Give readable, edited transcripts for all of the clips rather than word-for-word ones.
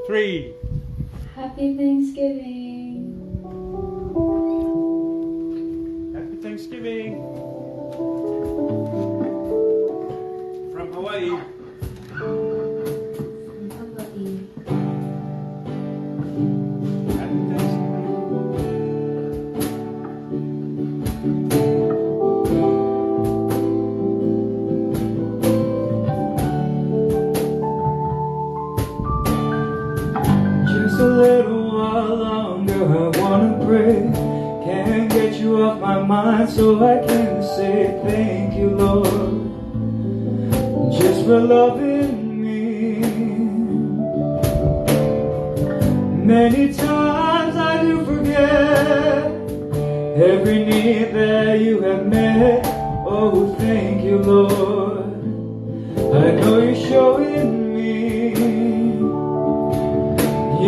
3. Happy Thanksgiving. Happy Thanksgiving from Hawaii. Hawaii. Happy Thanksgiving. Just a little while longer, I wanna pray. Can't get you off my mind, so I can say thank you, Lord, just for loving me. Many times I do forget every need that you have met. Oh, thank you, Lord. I know you're showing me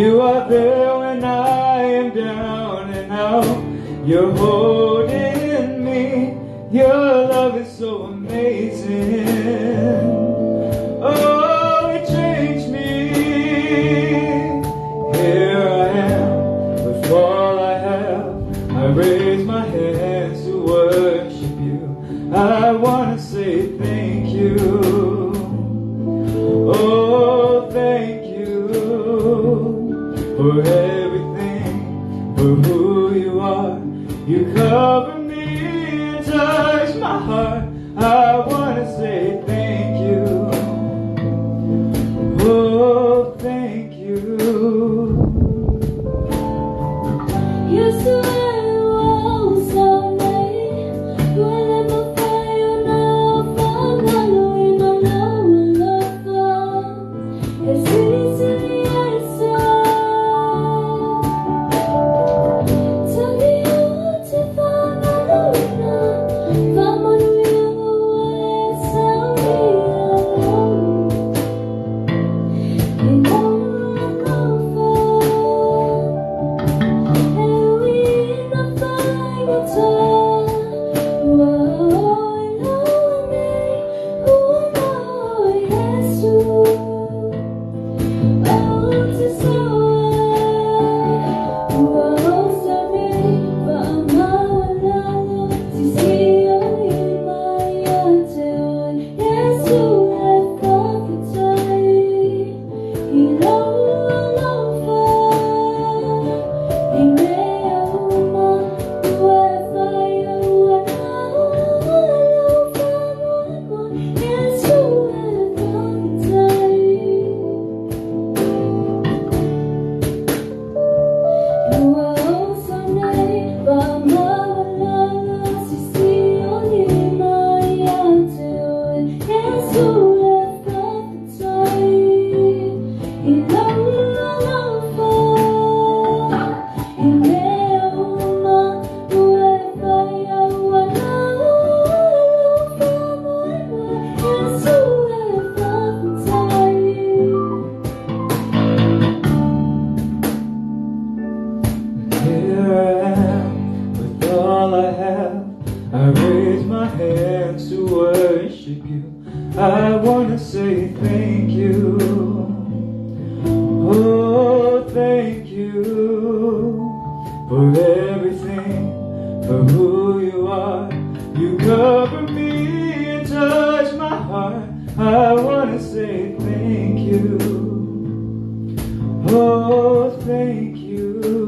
you are there when I am down and out. You're holding me. Your love is so amazing. Oh, it changed me. Here I am with all I have. I raise my hands to worship you. I want to say thank you. Oh, thank you for everything, for who you are. You cover me and touch my heart. I want to say thank you. Oh, thank you. You swear I raise my hands to worship you. I want to say thank you. Oh, thank you for everything, for who you are. You cover me and touch my heart. I want to say thank you. Oh, thank you.